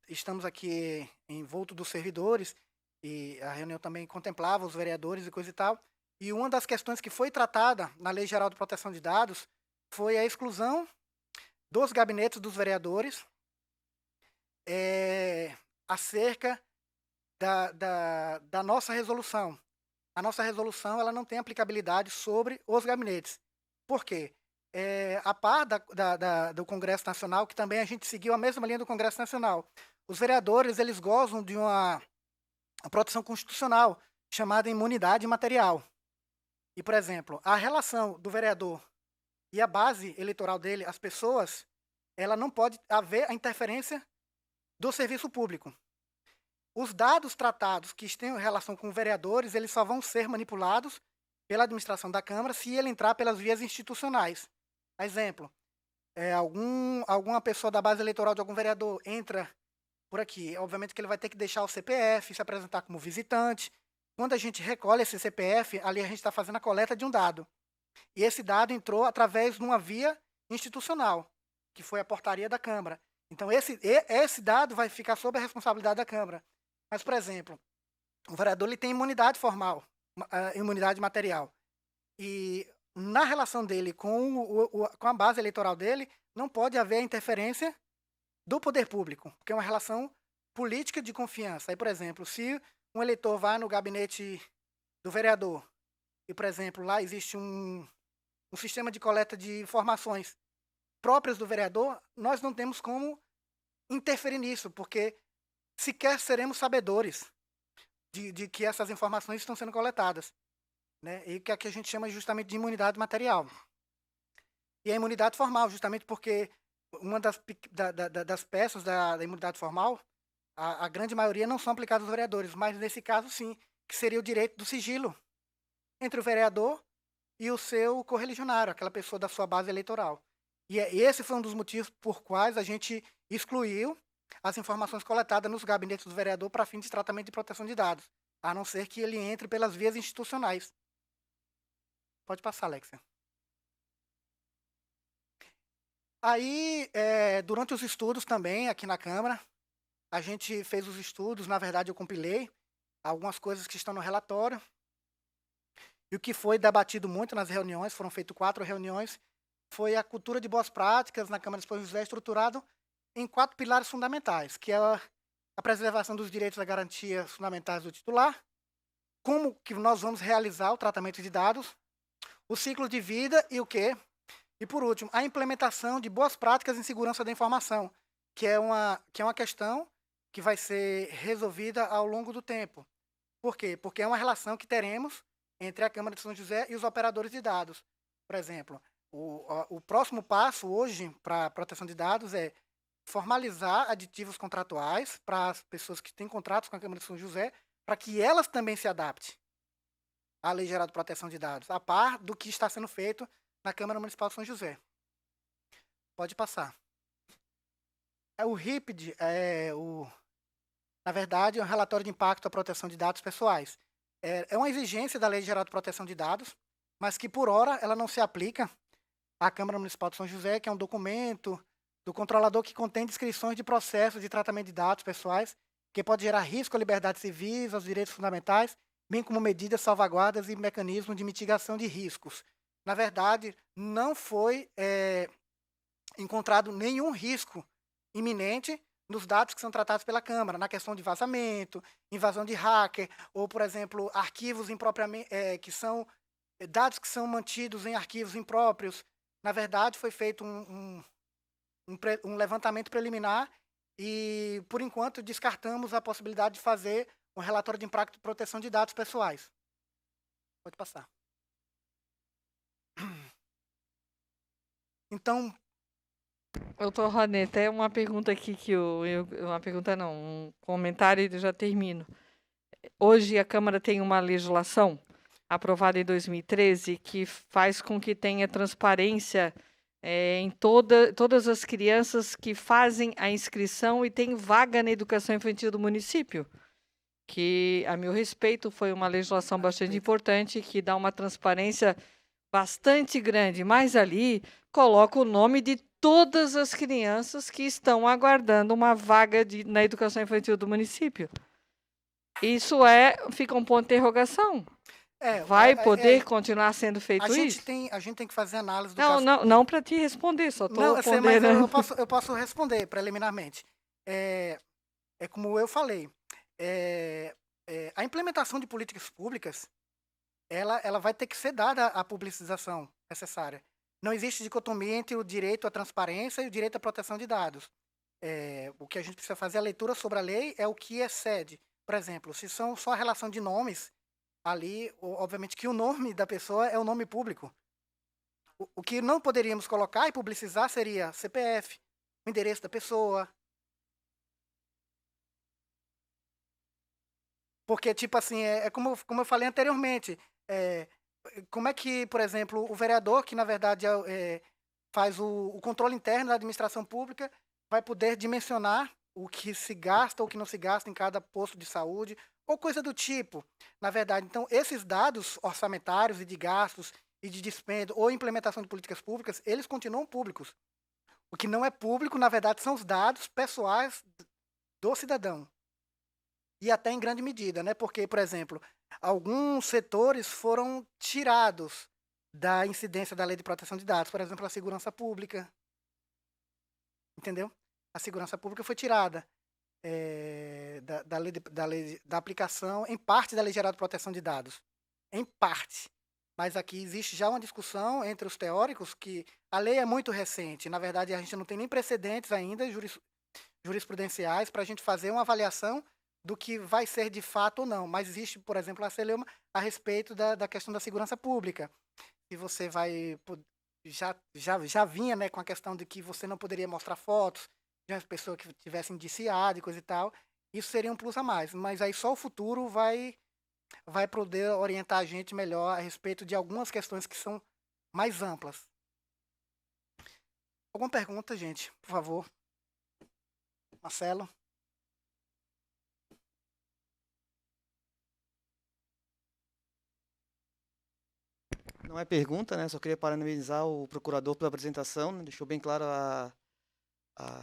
estamos aqui envolto dos servidores, e a reunião também contemplava os vereadores e coisa e tal, e uma das questões que foi tratada na Lei Geral de Proteção de Dados foi a exclusão dos gabinetes dos vereadores acerca da nossa resolução. A nossa resolução ela não tem aplicabilidade sobre os gabinetes. Por quê? A par do Congresso Nacional, que também a gente seguiu a mesma linha do Congresso Nacional. Os vereadores eles gozam de uma proteção constitucional chamada imunidade material. E, por exemplo, a relação do vereador e a base eleitoral dele, as pessoas, ela não pode haver a interferência do serviço público. Os dados tratados que têm relação com vereadores, eles só vão ser manipulados pela administração da Câmara se ele entrar pelas vias institucionais. Exemplo, alguma pessoa da base eleitoral de algum vereador entra por aqui. Obviamente que ele vai ter que deixar o CPF, se apresentar como visitante. Quando a gente recolhe esse CPF, ali a gente está fazendo a coleta de um dado. E esse dado entrou através de uma via institucional, que foi a portaria da Câmara. Então, esse dado vai ficar sob a responsabilidade da Câmara. Mas, por exemplo, o vereador ele tem imunidade formal, imunidade material. E na relação dele com a base eleitoral dele, não pode haver interferência do poder público, porque é uma relação política de confiança. Aí, por exemplo, se um eleitor vai no gabinete do vereador e, por exemplo, lá existe um sistema de coleta de informações próprias do vereador, nós não temos como interferir nisso, porque sequer seremos sabedores de que essas informações estão sendo coletadas, né? E que aqui a gente chama justamente de imunidade material. E a imunidade formal, justamente porque uma das peças da imunidade formal, a grande maioria não são aplicadas aos vereadores, mas nesse caso sim, que seria o direito do sigilo entre o vereador e o seu correligionário, aquela pessoa da sua base eleitoral. E esse foi um dos motivos por quais a gente excluiu as informações coletadas nos gabinetes do vereador para fins de tratamento de proteção de dados, a não ser que ele entre pelas vias institucionais. Pode passar, Alexia. Aí, durante os estudos também, aqui na Câmara, a gente fez os estudos, na verdade eu compilei algumas coisas que estão no relatório, e o que foi debatido muito nas reuniões, foram feitas 4 reuniões, foi a cultura de boas práticas na Câmara de São José, estruturado em 4 pilares fundamentais, que é a preservação dos direitos e garantias fundamentais do titular, como que nós vamos realizar o tratamento de dados, o ciclo de vida e o quê? E, por último, a implementação de boas práticas em segurança da informação, que é uma questão que vai ser resolvida ao longo do tempo. Por quê? Porque é uma relação que teremos entre a Câmara de São José e os operadores de dados. Por exemplo, o próximo passo hoje para a proteção de dados é formalizar aditivos contratuais para as pessoas que têm contratos com a Câmara de São José, para que elas também se adaptem à Lei Geral de Proteção de Dados, a par do que está sendo feito na Câmara Municipal de São José. Pode passar. O RIPD na verdade, é um relatório de impacto à proteção de dados pessoais. É uma exigência da Lei Geral de Proteção de Dados, mas que, por hora, ela não se aplica à Câmara Municipal de São José, que é um documento do controlador que contém descrições de processos de tratamento de dados pessoais, que pode gerar risco à liberdade civis, aos direitos fundamentais, bem como medidas, salvaguardas e mecanismos de mitigação de riscos. Na verdade, não foi encontrado nenhum risco iminente nos dados que são tratados pela Câmara, na questão de vazamento, invasão de hacker, ou, por exemplo, arquivos impropriamente, que são dados que são mantidos em arquivos impróprios. Na verdade, foi feito um levantamento preliminar e, por enquanto, descartamos a possibilidade de fazer um relatório de impacto de proteção de dados pessoais. Pode passar. Então, Doutor Rodney, até uma pergunta aqui uma pergunta não, um comentário e eu já termino. Hoje a Câmara tem uma legislação aprovada em 2013, que faz com que tenha transparência em todas as crianças que fazem a inscrição e têm vaga na educação infantil do município, que, a meu respeito, foi uma legislação bastante importante, que dá uma transparência bastante grande, mas ali coloca o nome de todas as crianças que estão aguardando uma vaga na educação infantil do município. Isso fica um ponto de interrogação. Vai poder continuar sendo feito isso? A gente tem que fazer análise do caso. Não para te responder, só estou ponderando. Mas eu posso responder preliminarmente. É como eu falei, a implementação de políticas públicas, ela vai ter que ser dada a publicização necessária. Não existe dicotomia entre o direito à transparência e o direito à proteção de dados. O que a gente precisa fazer, a leitura sobre a lei, é o que excede. Por exemplo, se são só a relação de nomes, ali, obviamente que o nome da pessoa é o nome público. O que não poderíamos colocar e publicizar seria CPF, o endereço da pessoa. Porque, tipo assim, como eu falei anteriormente, como é que, por exemplo, o vereador, que na verdade faz o controle interno da administração pública, vai poder dimensionar o que se gasta ou o que não se gasta em cada posto de saúde, ou coisa do tipo. Na verdade, então, esses dados orçamentários e de gastos e de dispêndio ou implementação de políticas públicas, eles continuam públicos. O que não é público, na verdade, são os dados pessoais do cidadão. E até em grande medida, né? Porque, por exemplo, alguns setores foram tirados da incidência da Lei de Proteção de Dados, por exemplo, a segurança pública. Entendeu? A segurança pública foi tirada da aplicação, em parte, da Lei Geral de Proteção de Dados. Em parte. Mas aqui existe já uma discussão entre os teóricos que a lei é muito recente. Na verdade, a gente não tem nem precedentes ainda jurisprudenciais para a gente fazer uma avaliação do que vai ser de fato ou não. Mas existe, por exemplo, a celeuma a respeito da questão da segurança pública. E você vai... Já vinha, né, com a questão de que você não poderia mostrar fotos de uma pessoa que tivesse indiciada e coisa e tal. Isso seria um plus a mais. Mas aí só o futuro vai poder orientar a gente melhor a respeito de algumas questões que são mais amplas. Alguma pergunta, gente? Por favor. Marcelo? Não é pergunta, né? Só queria parabenizar o procurador pela apresentação, né? Deixou bem claro a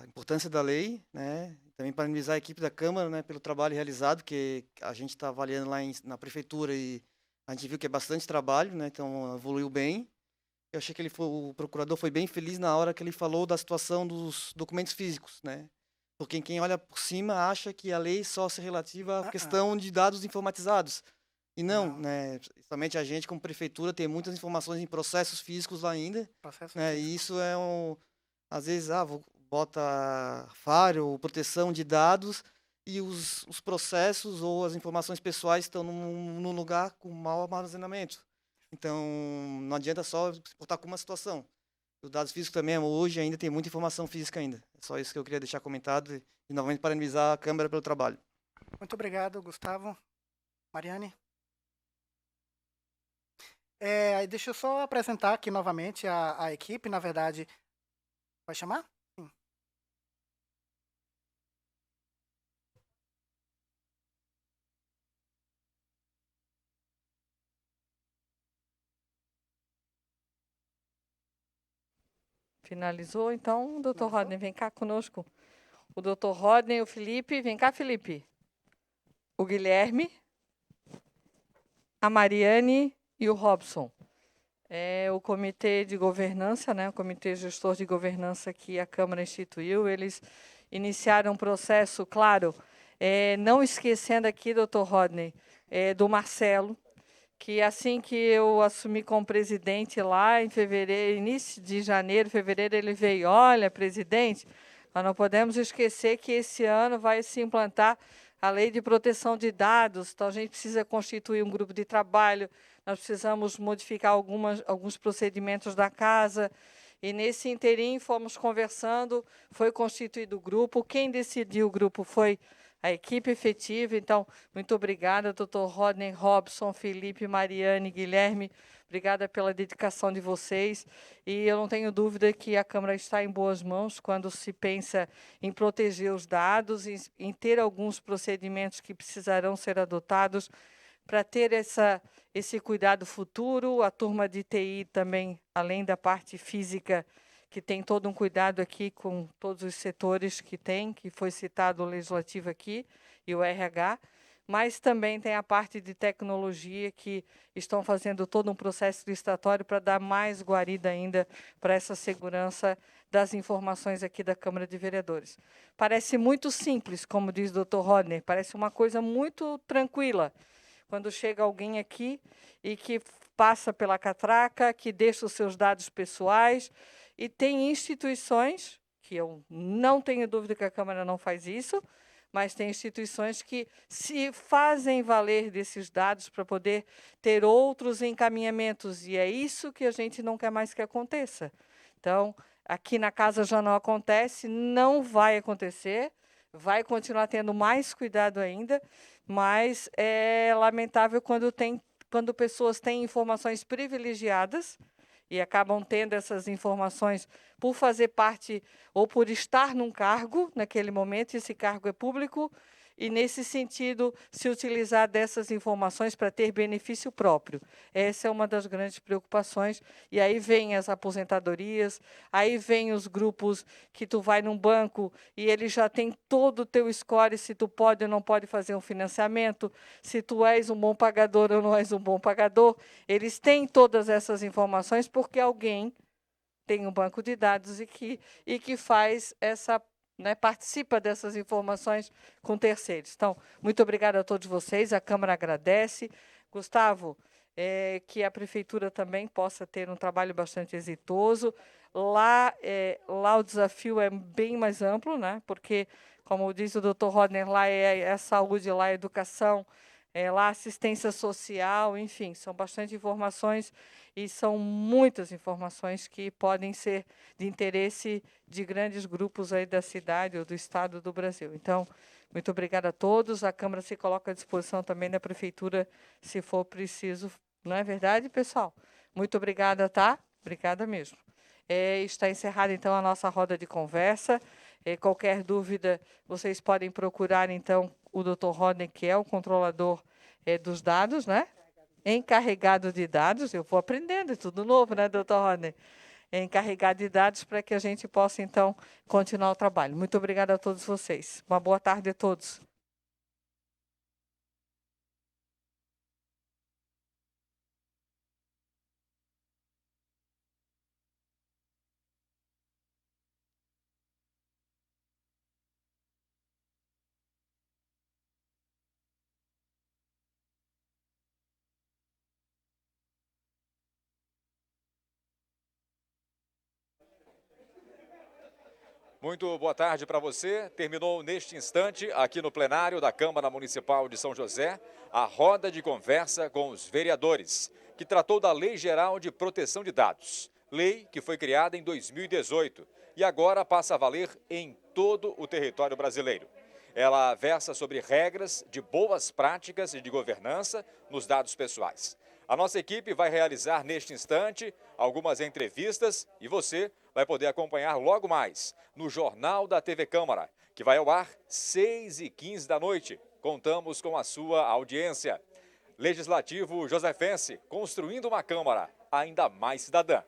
importância da lei, né? Também parabenizar a equipe da Câmara, né, pelo trabalho realizado, que a gente está avaliando lá na prefeitura e a gente viu que é bastante trabalho, né? Então evoluiu bem. Eu achei que o procurador foi bem feliz na hora que ele falou da situação dos documentos físicos, né? Porque quem olha por cima acha que a lei só se relativa à questão de dados informatizados. E não, né? Somente a gente, como prefeitura, tem muitas informações em processos físicos lá ainda, né? E isso às vezes, bota firewall, proteção de dados, e os processos ou as informações pessoais estão num lugar com mau armazenamento. Então, não adianta só se portar com uma situação. Os dados físicos também, hoje, ainda tem muita informação física ainda. É só isso que eu queria deixar comentado e novamente parabenizar a Câmara pelo trabalho. Muito obrigado, Gustavo. Mariane? Deixa eu só apresentar aqui novamente a equipe, na verdade. Vai chamar? Sim. Finalizou, então, doutor Rodney, vem cá conosco. O doutor Rodney, o Felipe, vem cá, Felipe. O Guilherme, a Mariane e o Robson. O comitê de governança, né, o comitê gestor de governança que a Câmara instituiu, eles iniciaram um processo, claro, não esquecendo aqui, doutor Rodney, do Marcelo, que assim que eu assumi como presidente lá em fevereiro, início de janeiro, fevereiro, ele veio, olha, presidente, nós não podemos esquecer que esse ano vai se implantar a Lei de Proteção de Dados, então a gente precisa constituir um grupo de trabalho, nós precisamos modificar alguns procedimentos da casa, e nesse interim fomos conversando, foi constituído o grupo, quem decidiu o grupo foi a equipe efetiva. Então, muito obrigada, doutor Rodney, Robson, Felipe, Mariane, Guilherme. Obrigada pela dedicação de vocês. E eu não tenho dúvida que a Câmara está em boas mãos quando se pensa em proteger os dados, em ter alguns procedimentos que precisarão ser adotados para ter esse cuidado futuro. A turma de TI também, além da parte física, que tem todo um cuidado aqui com todos os setores que foi citado o Legislativo aqui, e o RH, mas também tem a parte de tecnologia que estão fazendo todo um processo licitatório para dar mais guarida ainda para essa segurança das informações aqui da Câmara de Vereadores. Parece muito simples, como diz o doutor Rodney, parece uma coisa muito tranquila, quando chega alguém aqui e que passa pela catraca, que deixa os seus dados pessoais, e tem instituições, que eu não tenho dúvida que a Câmara não faz isso, mas tem instituições que se fazem valer desses dados para poder ter outros encaminhamentos, e é isso que a gente não quer mais que aconteça. Então, aqui na casa já não acontece, não vai acontecer, vai continuar tendo mais cuidado ainda, mas é lamentável quando pessoas têm informações privilegiadas e acabam tendo essas informações por fazer parte ou por estar num cargo naquele momento, esse cargo é público, e, nesse sentido, se utilizar dessas informações para ter benefício próprio. Essa é uma das grandes preocupações. E aí vem as aposentadorias, aí vem os grupos que tu vai num banco e ele já tem todo o teu score, se tu pode ou não pode fazer um financiamento, se tu és um bom pagador ou não és um bom pagador. Eles têm todas essas informações porque alguém tem um banco de dados e que faz essa, participa dessas informações com terceiros. Então, muito obrigada a todos vocês, a Câmara agradece. Gustavo, que a Prefeitura também possa ter um trabalho bastante exitoso. Lá o desafio é bem mais amplo, né? Porque, como diz o doutor Rodner, lá é a saúde, lá é a educação, lá a assistência social, enfim, são bastante informações e são muitas informações que podem ser de interesse de grandes grupos aí da cidade ou do estado do Brasil. Então, muito obrigada a todos. A Câmara se coloca à disposição também da Prefeitura, se for preciso. Não é verdade, pessoal? Muito obrigada, tá? Obrigada mesmo. Está encerrada, então, a nossa roda de conversa. Qualquer dúvida, vocês podem procurar, então, o doutor Rodney, que é o controlador dos dados, né? Encarregado de dados. Eu vou aprendendo, é tudo novo, né, doutor Rodney? Encarregado de dados para que a gente possa, então, continuar o trabalho. Muito obrigada a todos vocês. Uma boa tarde a todos. Muito boa tarde para você. Terminou neste instante, aqui no plenário da Câmara Municipal de São José, a roda de conversa com os vereadores, que tratou da Lei Geral de Proteção de Dados, lei que foi criada em 2018 e agora passa a valer em todo o território brasileiro. Ela versa sobre regras de boas práticas e de governança nos dados pessoais. A nossa equipe vai realizar neste instante algumas entrevistas e você vai poder acompanhar logo mais no Jornal da TV Câmara, que vai ao ar 6h15 da noite. Contamos com a sua audiência. Legislativo Josefense, construindo uma Câmara ainda mais cidadã.